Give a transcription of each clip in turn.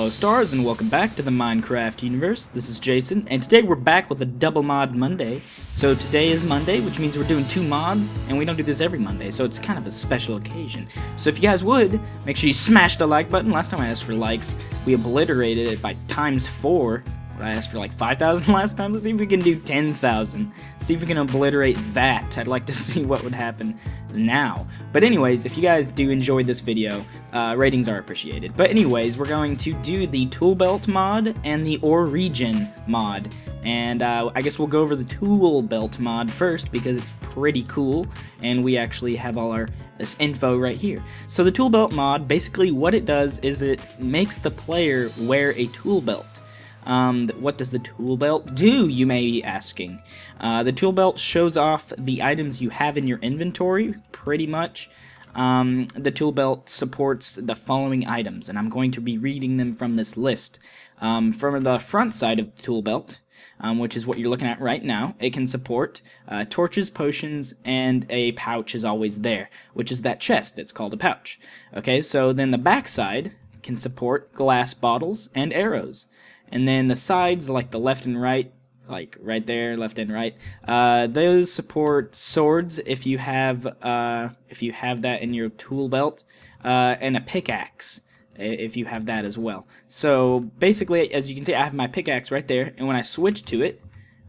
Hello stars and welcome back to the Minecraft universe. This is Jason and today we're back with a double mod Monday. So today is Monday, which means we're doing 2 mods and we don't do this every Monday, so it's kind of a special occasion. So if you guys would, make sure you smash the like button. Last time I asked for likes, we obliterated it by ×4. I asked for like 5,000 last time. Let's see if we can do 10,000. See if we can obliterate that. I'd like to see what would happen now. But anyways, if you guys do enjoy this video, ratings are appreciated. But anyways, we're going to do the TOOLBELT mod and the regen mod. And I guess we'll go over the TOOLBELT mod first because it's pretty cool. And we actually have all this info right here. So the TOOLBELT mod, basically what it does is it makes the player wear a tool belt. What does the tool belt do, you may be asking? The tool belt shows off the items you have in your inventory, pretty much. The tool belt supports the following items, and I'm going to be reading them from this list. From the front side of the tool belt, which is what you're looking at right now, it can support torches, potions, and a pouch is always there, which is that chest. It's called a pouch. Okay, so then the back side can support glass bottles and arrows. And then the sides, like the left and right, like right there, left and right, those support swords if you have that in your tool belt, and a pickaxe if you have that as well. So basically, as you can see, I have my pickaxe right there, and when I switch to it,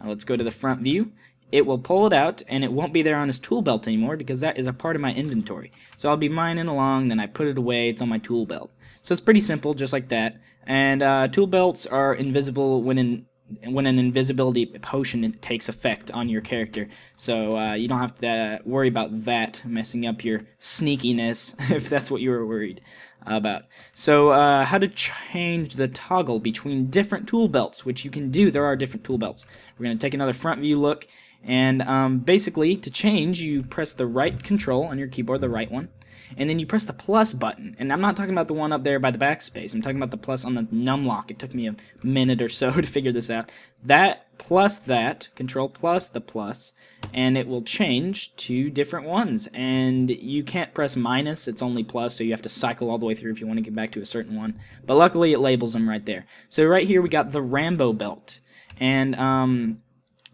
let's go to the front view, it will pull it out, and it won't be there on his tool belt anymore because that is a part of my inventory. So I'll be mining along, then I put it away, it's on my tool belt. So it's pretty simple, just like that. And tool belts are invisible when an invisibility potion takes effect on your character. So you don't have to worry about that messing up your sneakiness, if that's what you were worried about. So how to change the toggle between different tool belts, which you can do. There are different tool belts. We're going to take another front view look. And basically, to change, you press the right control on your keyboard, the right one, and then you press the plus button. And I'm not talking about the one up there by the backspace. I'm talking about the plus on the numlock. It took me a minute or so to figure this out. That plus that, control plus the plus, and it will change to different ones. And you can't press minus, it's only plus, so you have to cycle all the way through if you want to get back to a certain one. But luckily, it labels them right there. So right here, we got the Rambo belt. And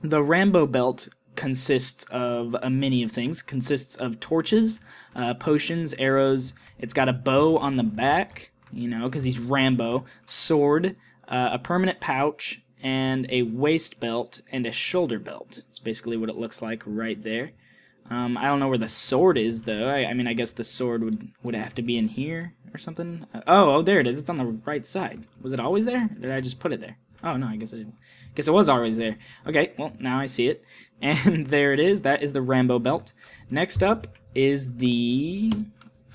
the Rambo belt consists of a many of things. Consists of torches, potions, arrows. It's got a bow on the back, you know, because he's Rambo. Sword, a permanent pouch, and a waist belt and a shoulder belt. It's basically what it looks like right there. I don't know where the sword is though. I mean, I guess the sword would have to be in here or something. Oh, there it is. It's on the right side. Was it always there? Or did I just put it there? Oh no, I guess it was always there. Okay, well, now I see it. And there it is. That is the Rambo belt. Next up is the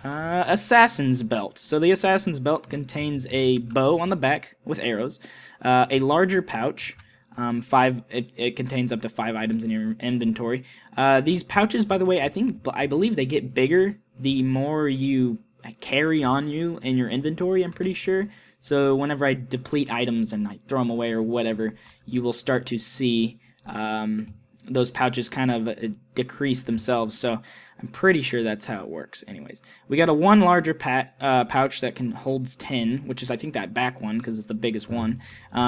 Assassin's belt. So the Assassin's belt contains a bow on the back with arrows, a larger pouch. It contains up to 5 items in your inventory. These pouches, by the way, I believe they get bigger the more you carry on you in your inventory, I'm pretty sure. So whenever I deplete items and I throw them away or whatever, you will start to see those pouches kind of decrease themselves. So I'm pretty sure that's how it works. Anyways, we got a one larger pouch that holds 10, which is I think that back one because it's the biggest one.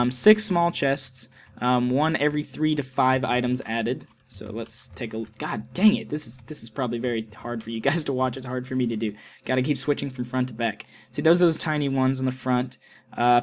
6 small chests, 1 every 3 to 5 items added. So let's take a... God dang it, this is probably very hard for you guys to watch. It's hard for me to do. Gotta keep switching from front to back. See, those tiny ones on the front.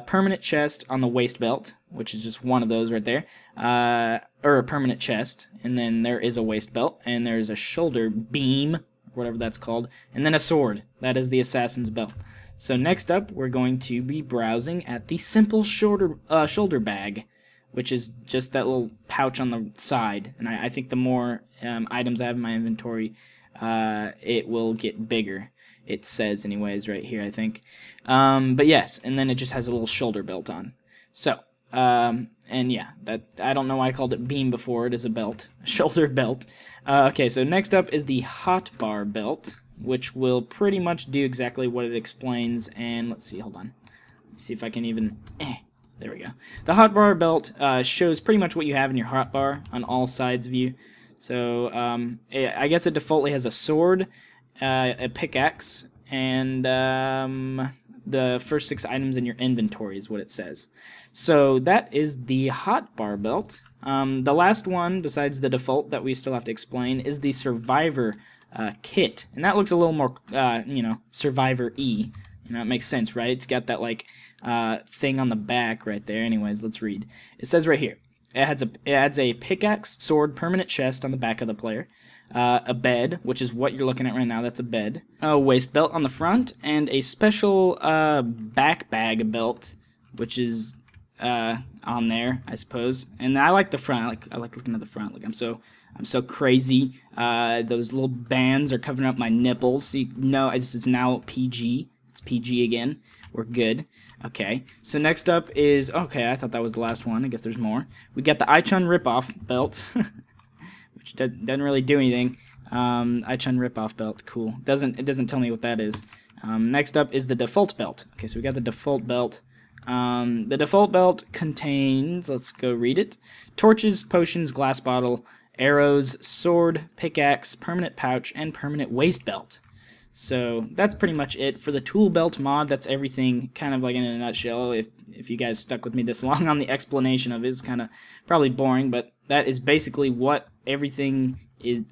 Permanent chest on the waist belt, which is just one of those right there. Or a permanent chest. And then there is a waist belt. And there's a shoulder beam, whatever that's called. And then a sword. That is the Assassin's belt. So next up, we're going to be browsing at the simple shoulder bag, which is just that little pouch on the side. And I think the more items I have in my inventory, it will get bigger. It says anyways right here, I think. But yes, and then it just has a little shoulder belt on. So, and yeah, I don't know why I called it beam before. It is a belt, a shoulder belt. Okay, so next up is the hotbar belt, which will pretty much do exactly what it explains. And let's see, hold on. Let's see if I can even... There we go. The hotbar belt shows pretty much what you have in your hotbar on all sides view. So I guess it defaultly has a sword, a pickaxe, and the first 6 items in your inventory is what it says. So that is the hotbar belt. The last one, besides the default that we still have to explain, is the survivor kit, and that looks a little more, you know, survivor-y. You know, it makes sense, right? It's got that like thing on the back right there. Anyways, let's read. It says right here, it adds a pickaxe, sword, permanent chest on the back of the player, a bed, which is what you're looking at right now. That's a bed. A waist belt on the front, and a special back bag belt, which is on there, I suppose. And I like the front. I like looking at the front. Like I'm so crazy. Those little bands are covering up my nipples. So you know, it's now PG. It's PG again. We're good. Okay. So next up is, okay, I thought that was the last one. I guess there's more. We got the Ichun ripoff belt, which doesn't really do anything. Ichun ripoff belt. Cool. It doesn't tell me what that is. Next up is the default belt. Okay, so we got the default belt. The default belt contains, let's go read it, torches, potions, glass bottle, arrows, sword, pickaxe, permanent pouch, and permanent waist belt. So that's pretty much it for the tool belt mod. That's everything kind of like in a nutshell. If you guys stuck with me this long on the explanation of it, it's kind of probably boring, but that is basically what everything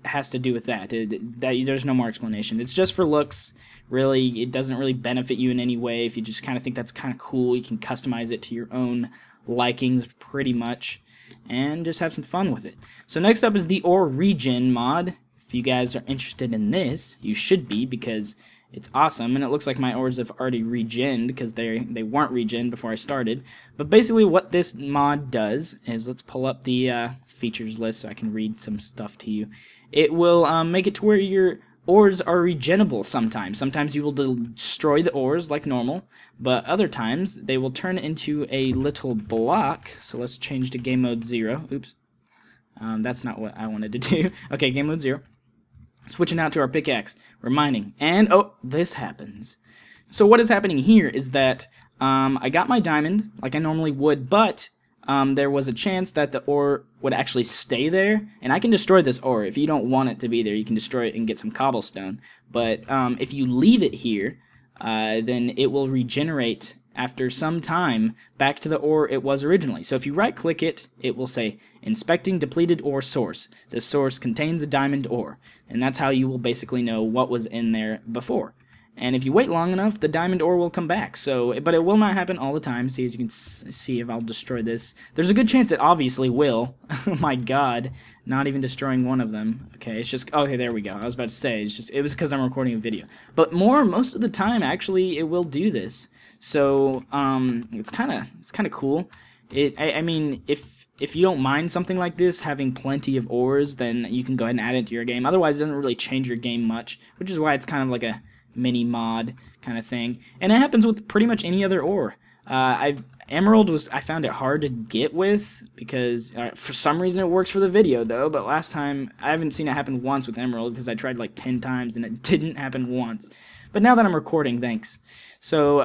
has to do with that. There's no more explanation. It's just for looks. Really, it doesn't really benefit you in any way. If you just kind of think that's kind of cool, you can customize it to your own likings pretty much, and just have some fun with it. So next up is the ore regen mod. If you guys are interested in this, you should be, because it's awesome, and it looks like my ores have already regened because they weren't regened before I started. But basically what this mod does is, let's pull up the features list so I can read some stuff to you. It will make it to where your ores are regenable sometimes. Sometimes you will destroy the ores like normal, but other times they will turn into a little block. So let's change to game mode 0. Oops. That's not what I wanted to do. Okay, game mode 0. Switching out to our pickaxe. We're mining. And, oh, this happens. So what is happening here is that I got my diamond like I normally would, but there was a chance that the ore would actually stay there, and I can destroy this ore. If you don't want it to be there, you can destroy it and get some cobblestone. But if you leave it here, then it will regenerate after some time back to the ore it was originally. So if you right click it, it will say inspecting depleted ore source. This source contains a diamond ore, and that's how you will basically know what was in there before. And if you wait long enough, the diamond ore will come back. So, but it will not happen all the time. See, as you can see, if I'll destroy this, there's a good chance it obviously will. Oh my god, not even destroying one of them. Okay, it's just, okay, there we go. I was about to say, it was because I'm recording a video. But most of the time, actually, it will do this. So, it's kind of cool. I mean, if you don't mind something like this, having plenty of ores, then you can go ahead and add it to your game. Otherwise, it doesn't really change your game much, which is why it's kind of like a mini mod kind of thing. And it happens with pretty much any other ore. Emerald I found it hard to get with, because for some reason it works for the video though, but last time I haven't seen it happen once with Emerald, because I tried like 10 times and it didn't happen once. But now that I'm recording, thanks. So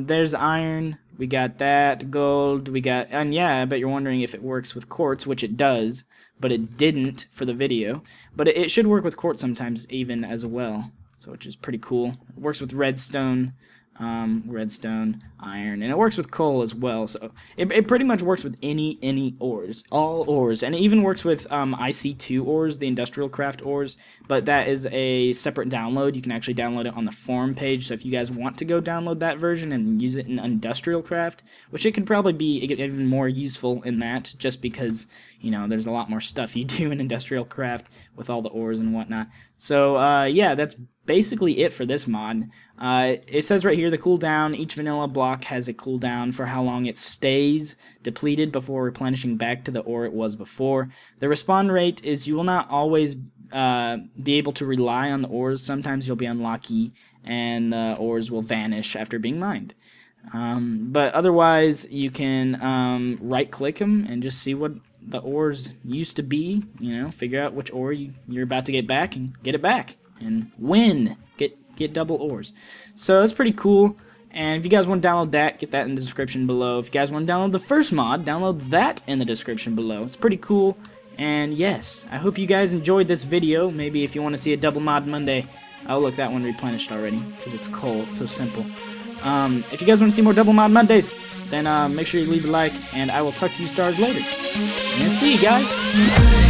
there's iron, we got that, gold, we got, and yeah, I bet you're wondering if it works with quartz, which it does, but it didn't for the video. But it should work with quartz sometimes even as well. So, which is pretty cool. It works with redstone, iron, and it works with coal as well. So it pretty much works with any ores, all ores, and it even works with IC2 ores, the industrial craft ores. But that is a separate download. You can actually download it on the forum page. So if you guys want to go download that version and use it in industrial craft, which it could probably be even more useful in that, just because, you know, there's a lot more stuff you do in industrial craft with all the ores and whatnot. So yeah, that's basically it for this mod. It says right here the cooldown. Each vanilla block has a cooldown for how long it stays depleted before replenishing back to the ore it was before. The respawn rate is you will not always be able to rely on the ores. Sometimes you'll be unlucky and the ores will vanish after being mined. But otherwise, you can right click them and just see what the ores used to be, you know, figure out which ore you're about to get back and get it back and win, get double ores. So it's pretty cool. And if you guys want to download that, get that in the description below. If you guys want to download the first mod, download that in the description below. It's pretty cool. And yes, I hope you guys enjoyed this video. Maybe if you want to see a double mod Monday, oh look, that one replenished already because it's coal. It's so simple. If you guys want to see more Double Mod Mondays, then make sure you leave a like, and I will talk to you stars later. And see you guys!